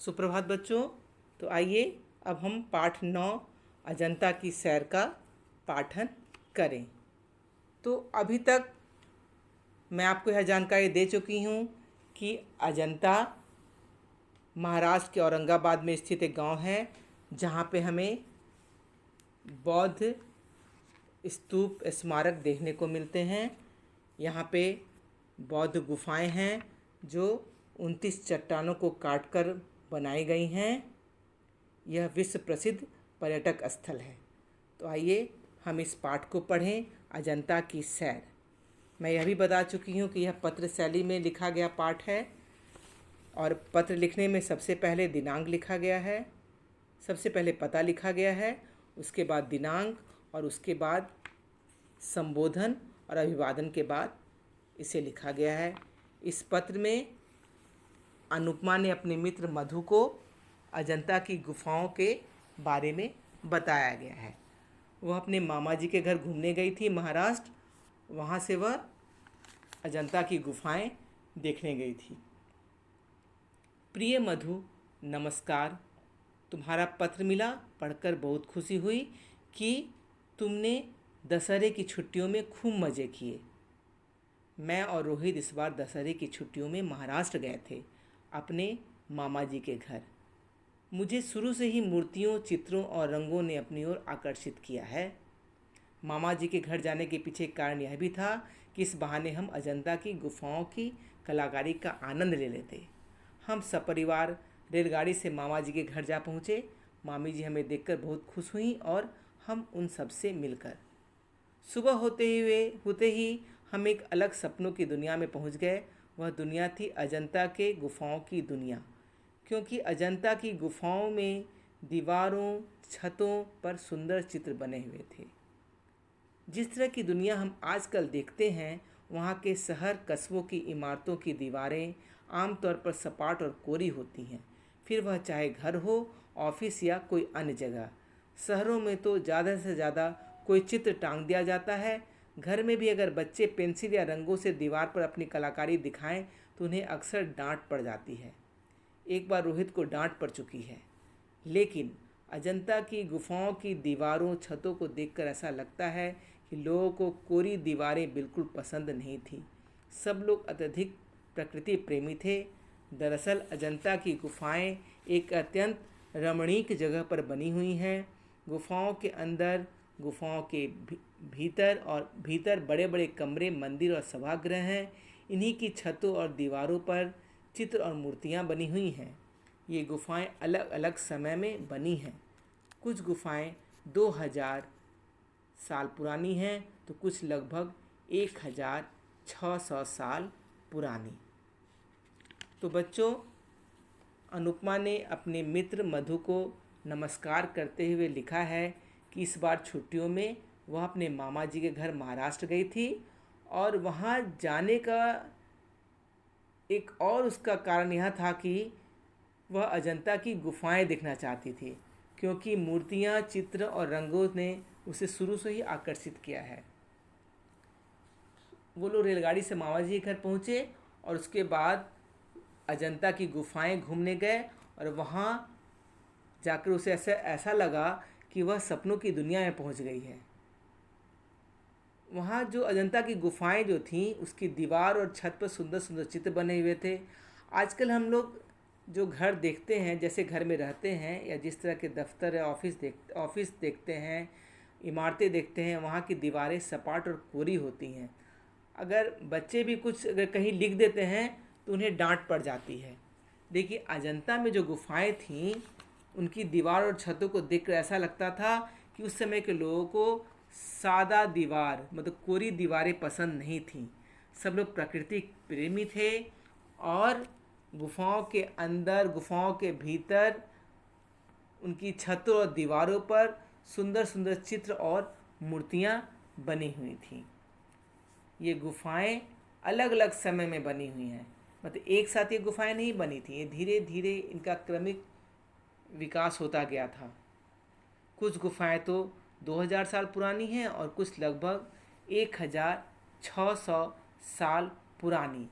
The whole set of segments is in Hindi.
सुप्रभात बच्चों। तो आइए अब हम पाठ 9 अजंता की सैर का पाठन करें। तो अभी तक मैं आपको यह जानकारी दे चुकी हूँ कि अजंता महाराष्ट्र के औरंगाबाद में स्थित एक गांव है, जहाँ पे हमें बौद्ध स्तूप स्मारक देखने को मिलते हैं। यहाँ पे बौद्ध गुफाएं हैं जो 29 चट्टानों को काटकर बनाई गई हैं। यह विश्व प्रसिद्ध पर्यटक स्थल है। तो आइए हम इस पाठ को पढ़ें, अजंता की सैर। मैं यह भी बता चुकी हूँ कि यह पत्र शैली में लिखा गया पाठ है और पत्र लिखने में सबसे पहले दिनांक लिखा गया है, सबसे पहले पता लिखा गया है, उसके बाद दिनांक और उसके बाद संबोधन और अभिवादन के बाद इसे लिखा गया है। इस पत्र में अनुपमा ने अपने मित्र मधु को अजंता की गुफाओं के बारे में बताया गया है। वह अपने मामा जी के घर घूमने गई थी महाराष्ट्र, वहाँ से वह अजंता की गुफाएं देखने गई थी। प्रिय मधु, नमस्कार। तुम्हारा पत्र मिला, पढ़कर बहुत खुशी हुई कि तुमने दशहरे की छुट्टियों में खूब मज़े किए। मैं और रोहित इस बार दशहरे की छुट्टियों में महाराष्ट्र गए थे, अपने मामा जी के घर। मुझे शुरू से ही मूर्तियों, चित्रों और रंगों ने अपनी ओर आकर्षित किया है। मामा जी के घर जाने के पीछे कारण यह भी था कि इस बहाने हम अजंता की गुफाओं की कलाकारी का आनंद ले लेते। हम सपरिवार रेलगाड़ी से मामा जी के घर जा पहुँचे। मामी जी हमें देखकर बहुत खुश हुईं और हम उन सबसे मिलकर सुबह होते ही हम एक अलग सपनों की दुनिया में पहुंच गए। वह दुनिया थी अजंता के गुफाओं की दुनिया, क्योंकि अजंता की गुफाओं में दीवारों, छतों पर सुंदर चित्र बने हुए थे। जिस तरह की दुनिया हम आजकल देखते हैं, वहाँ के शहर कस्बों की इमारतों की दीवारें आमतौर पर सपाट और कोरी होती हैं, फिर वह चाहे घर हो, ऑफिस या कोई अन्य जगह। शहरों में तो ज़्यादा से ज़्यादा कोई चित्र टांग दिया जाता है। घर में भी अगर बच्चे पेंसिल या रंगों से दीवार पर अपनी कलाकारी दिखाएं तो उन्हें अक्सर डांट पड़ जाती है। एक बार रोहित को डांट पड़ चुकी है। लेकिन अजंता की गुफाओं की दीवारों, छतों को देखकर ऐसा लगता है कि लोगों को कोरी दीवारें बिल्कुल पसंद नहीं थी। सब लोग अत्यधिक प्रकृति प्रेमी थे। दरअसल अजंता की गुफाएं एक अत्यंत रमणीक जगह पर बनी हुई हैं। गुफाओं के अंदर, गुफाओं के भीतर बड़े बड़े कमरे, मंदिर और सभागृह हैं। इन्हीं की छतों और दीवारों पर चित्र और मूर्तियाँ बनी हुई हैं। ये गुफाएं अलग अलग समय में बनी हैं। कुछ गुफाएं 2000 साल पुरानी हैं तो कुछ लगभग 1600 साल पुरानी। तो बच्चों, अनुपमा ने अपने मित्र मधु को नमस्कार करते हुए लिखा है कि इस बार छुट्टियों में वह अपने मामा जी के घर महाराष्ट्र गई थी और वहाँ जाने का एक और उसका कारण यह था कि वह अजंता की गुफाएं देखना चाहती थी, क्योंकि मूर्तियाँ, चित्र और रंगों ने उसे शुरू से ही आकर्षित किया है। वो लोग रेलगाड़ी से मामा जी के घर पहुँचे और उसके बाद अजंता की गुफाएं घूमने गए और वहाँ जाकर उसे ऐसा लगा कि वह सपनों की दुनिया में पहुँच गई है। वहाँ जो अजंता की गुफाएं जो थीं, उसकी दीवार और छत पर सुंदर सुंदर चित्र बने हुए थे। आजकल हम लोग जो घर देखते हैं, जैसे घर में रहते हैं या जिस तरह के दफ्तर या ऑफिस देखते हैं, इमारतें देखते हैं, वहाँ की दीवारें सपाट और कोरी होती हैं। अगर बच्चे भी कुछ अगर कहीं लिख देते हैं तो उन्हें डांट पड़ जाती है। देखिए, अजंता में जो गुफाएं थीं, उनकी दीवार और छतों को देखकर ऐसा लगता था कि उस समय के लोगों को सादा दीवार, मतलब कोरी दीवारें पसंद नहीं थीं। सब लोग प्रकृति प्रेमी थे और गुफाओं के अंदर, गुफाओं के भीतर उनकी छतों और दीवारों पर सुंदर सुंदर चित्र और मूर्तियाँ बनी हुई थीं। ये गुफाएं अलग अलग समय में बनी हुई हैं, मतलब एक साथ ये गुफाएं नहीं बनी थी। ये धीरे धीरे इनका क्रमिक विकास होता गया था। कुछ गुफाएं तो 2000 साल पुरानी हैं और कुछ लगभग 1600 साल पुरानी।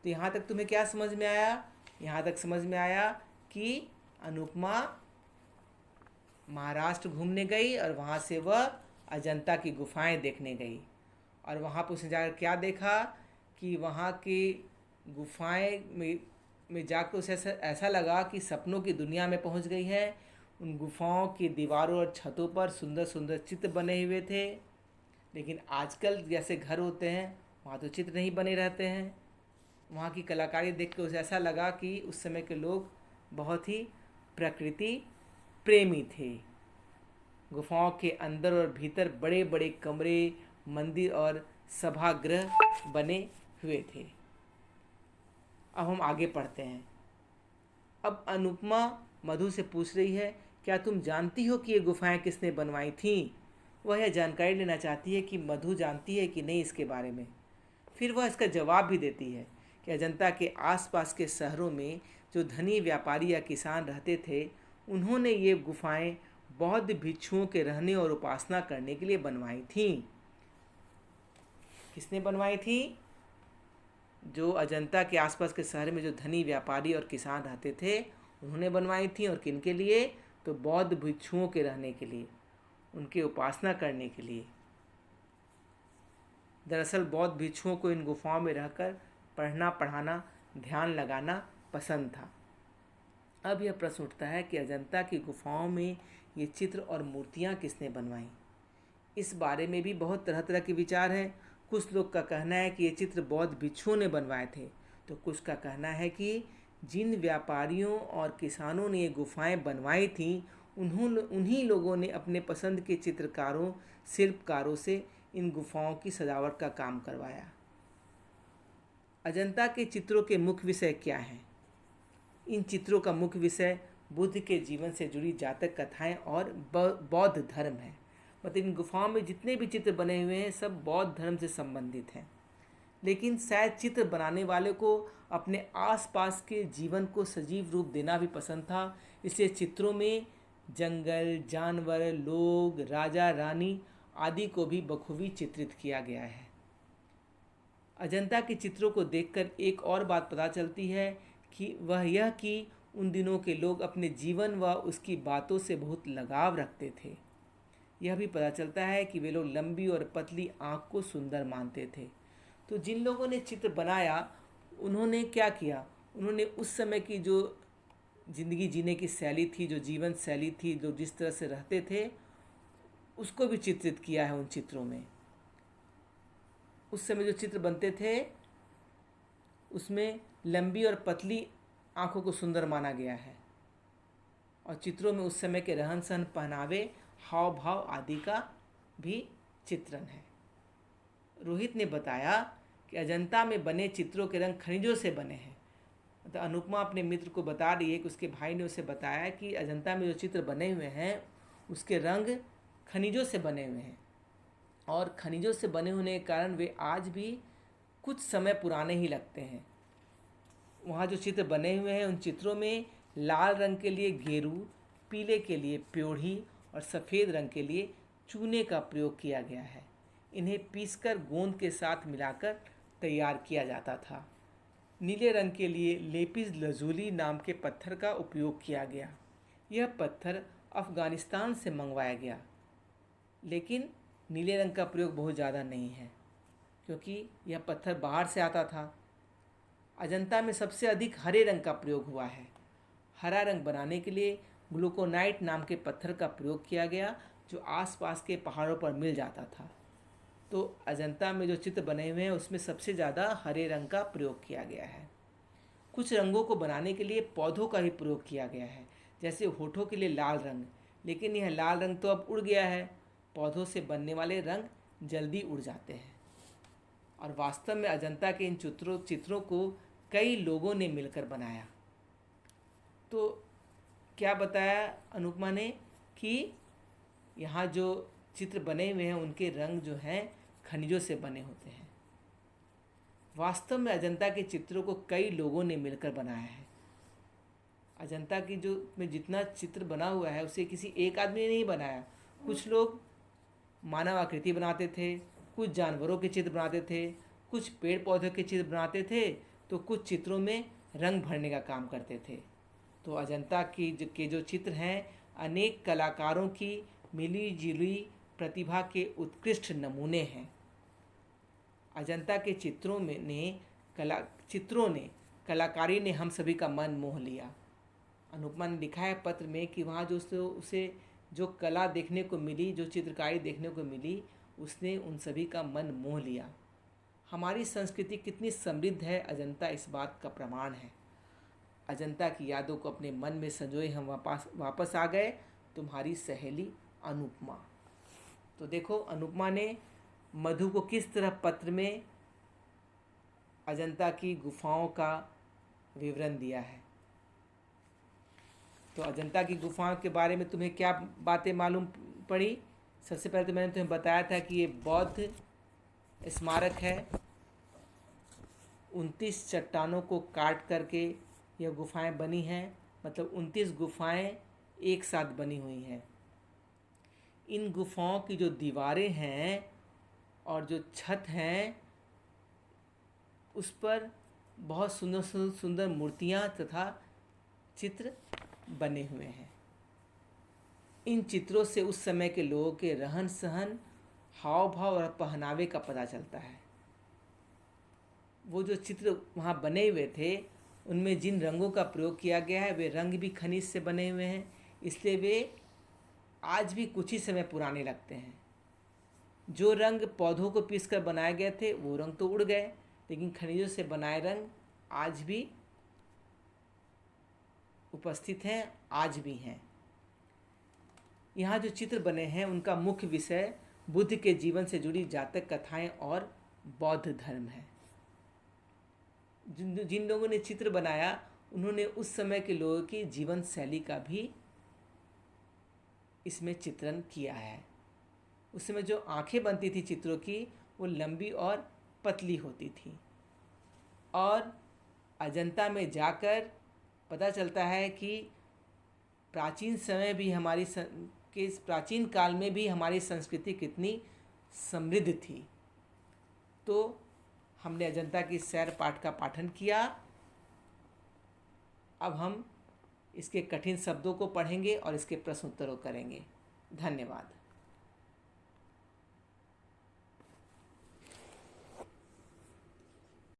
तो यहाँ तक तुम्हें क्या समझ में आया? यहाँ तक समझ में आया कि अनुपमा महाराष्ट्र घूमने गई और वहाँ से वह अजंता की गुफाएं देखने गई। और वहाँ पर उसने जाकर क्या देखा कि वहाँ की गुफाएं में जाकर उसे ऐसा लगा कि सपनों की दुनिया में पहुँच गई है। उन गुफाओं की दीवारों और छतों पर सुंदर सुंदर चित्र बने हुए थे। लेकिन आजकल जैसे घर होते हैं वहाँ तो चित्र नहीं बने रहते हैं। वहाँ की कलाकारी देख कर उसे ऐसा लगा कि उस समय के लोग बहुत ही प्रकृति प्रेमी थे। गुफाओं के अंदर और भीतर बड़े बड़े कमरे, मंदिर और सभागृह बने हुए थे। अब हम आगे पढ़ते हैं। अब अनुपमा मधु से पूछ रही है, क्या तुम जानती हो कि ये गुफाएं किसने बनवाई थीं? वह यह जानकारी लेना चाहती है कि मधु जानती है कि नहीं इसके बारे में। फिर वह इसका जवाब भी देती है कि अजंता के आसपास के शहरों में जो धनी व्यापारी या किसान रहते थे, उन्होंने ये गुफाएं बौद्ध भिक्षुओं के रहने और उपासना करने के लिए बनवाई थीं। किसने बनवाई थी? जो अजंता के आसपास के शहर में जो धनी व्यापारी और किसान रहते थे, उन्होंने बनवाई थी। और किन के लिए? तो बौद्ध भिक्षुओं के रहने के लिए, उनकी उपासना करने के लिए। दरअसल बौद्ध भिक्षुओं को इन गुफाओं में रहकर पढ़ना, पढ़ाना, ध्यान लगाना पसंद था। अब यह प्रश्न उठता है कि अजंता की गुफाओं में ये चित्र और मूर्तियाँ किसने बनवाई? इस बारे में भी बहुत तरह तरह के विचार हैं। कुछ लोग का कहना है कि ये चित्र बौद्ध भिक्षुओं ने बनवाए थे, तो कुछ का कहना है कि जिन व्यापारियों और किसानों ने ये गुफाएं बनवाई थीं, उन्हीं लोगों ने अपने पसंद के चित्रकारों, शिल्पकारों से इन गुफाओं की सजावट का काम करवाया। अजंता के चित्रों के मुख्य विषय क्या हैं? इन चित्रों का मुख्य विषय बुद्ध के जीवन से जुड़ी जातक कथाएं और बौद्ध धर्म है। मतलब इन गुफाओं में जितने भी चित्र बने हुए हैं सब बौद्ध धर्म से संबंधित हैं। लेकिन शायद चित्र बनाने वाले को अपने आसपास के जीवन को सजीव रूप देना भी पसंद था, इसलिए चित्रों में जंगल, जानवर, लोग, राजा, रानी आदि को भी बखूबी चित्रित किया गया है। अजंता के चित्रों को देखकर एक और बात पता चलती है कि वह यह कि उन दिनों के लोग अपने जीवन व उसकी बातों से बहुत लगाव रखते थे। यह भी पता चलता है कि वे लोग लंबी और पतली आँख को सुंदर मानते थे। तो जिन लोगों ने चित्र बनाया उन्होंने क्या किया? उन्होंने उस समय की जो ज़िंदगी जीने की शैली थी, जो जीवन शैली थी, जो जिस तरह से रहते थे, उसको भी चित्रित किया है उन चित्रों में। उस समय जो चित्र बनते थे उसमें लंबी और पतली आँखों को सुंदर माना गया है। और चित्रों में उस समय के रहन सहन, पहनावे, हाव भाव आदि का भी चित्रण है। रोहित ने बताया कि अजंता में बने चित्रों के रंग खनिजों से बने हैं। मतलब अनुपमा अपने मित्र को बता रही है कि उसके भाई ने उसे बताया कि अजंता में जो चित्र बने हुए हैं उसके रंग खनिजों से बने हुए हैं। और खनिजों से बने होने के कारण वे आज भी कुछ समय पुराने ही लगते हैं। वहाँ जो चित्र बने हुए हैं उन चित्रों में लाल रंग के लिए गेरू, पीले के लिए प्योढ़ी और सफ़ेद रंग के लिए चूने का प्रयोग किया गया है। इन्हें पीसकर गोंद के साथ मिलाकर तैयार किया जाता था। नीले रंग के लिए लेपिस लजूली नाम के पत्थर का उपयोग किया गया। यह पत्थर अफ़गानिस्तान से मंगवाया गया, लेकिन नीले रंग का प्रयोग बहुत ज़्यादा नहीं है क्योंकि यह पत्थर बाहर से आता था। अजंता में सबसे अधिक हरे रंग का प्रयोग हुआ है। हरा रंग बनाने के लिए ग्लूकोनाइट नाम के पत्थर का प्रयोग किया गया जो आसपास के पहाड़ों पर मिल जाता था। तो अजंता में जो चित्र बने हुए हैं उसमें सबसे ज़्यादा हरे रंग का प्रयोग किया गया है। कुछ रंगों को बनाने के लिए पौधों का भी प्रयोग किया गया है, जैसे होठों के लिए लाल रंग, लेकिन यह लाल रंग तो अब उड़ गया है। पौधों से बनने वाले रंग जल्दी उड़ जाते हैं। और वास्तव में अजंता के इन चित्रों को कई लोगों ने मिलकर बनाया। तो क्या बताया अनुपमा ने कि यहाँ जो चित्र बने हुए हैं उनके रंग जो हैं खनिजों से बने होते हैं। वास्तव में अजंता के चित्रों को कई लोगों ने मिलकर बनाया है। अजंता की जो में जितना चित्र बना हुआ है उसे किसी एक आदमी ने नहीं बनाया। कुछ लोग मानव आकृति बनाते थे, कुछ जानवरों के चित्र बनाते थे, कुछ पेड़ पौधों के चित्र बनाते थे, तो कुछ चित्रों में रंग भरने का काम करते थे। तो अजंता के जो चित्र हैं अनेक कलाकारों की मिली जुली प्रतिभा के उत्कृष्ट नमूने हैं। अजंता के चित्रों ने कलाकारी ने हम सभी का मन मोह लिया। अनुपमा ने लिखा है पत्र में कि वहाँ जो उसे जो कला देखने को मिली, जो चित्रकारी देखने को मिली, उसने उन सभी का मन मोह लिया। हमारी संस्कृति कितनी समृद्ध है, अजंता इस बात का प्रमाण है। अजंता की यादों को अपने मन में संजोए हम वापस आ गए, तुम्हारी सहेली अनुपमा। तो देखो अनुपमा ने मधु को किस तरह पत्र में अजंता की गुफाओं का विवरण दिया है। तो अजंता की गुफाओं के बारे में तुम्हें क्या बातें मालूम पड़ी? सबसे पहले तो मैंने तुम्हें बताया था कि ये बौद्ध स्मारक है। 29 चट्टानों को काट करके यह गुफाएं बनी हैं, मतलब 29 गुफाएं एक साथ बनी हुई हैं। इन गुफाओं की जो दीवारें हैं और जो छत हैं उस पर बहुत सुंदर सुंदर मूर्तियाँ तथा चित्र बने हुए हैं। इन चित्रों से उस समय के लोगों के रहन सहन, हाव भाव और पहनावे का पता चलता है। वो जो चित्र वहाँ बने हुए थे उनमें जिन रंगों का प्रयोग किया गया है वे रंग भी खनिज से बने हुए हैं, इसलिए वे आज भी कुछ ही समय पुराने लगते हैं। जो रंग पौधों को पीसकर बनाए गए थे वो रंग तो उड़ गए, लेकिन खनिजों से बनाए रंग आज भी उपस्थित हैं, आज भी हैं। यहाँ जो चित्र बने हैं उनका मुख्य विषय बुद्ध के जीवन से जुड़ी जातक कथाएं और बौद्ध धर्म है। जिन लोगों ने चित्र बनाया उन्होंने उस समय के लोगों की जीवन शैली का भी इसमें चित्रण किया है। उस समय जो आंखें बनती थी चित्रों की वो लंबी और पतली होती थी। और अजंता में जाकर पता चलता है कि प्राचीन समय भी प्राचीन काल में भी हमारी संस्कृति कितनी समृद्ध थी। तो हमने अजंता की सैर पाठ का पाठन किया। अब हम इसके कठिन शब्दों को पढ़ेंगे और इसके प्रश्न उत्तरों करेंगे। धन्यवाद।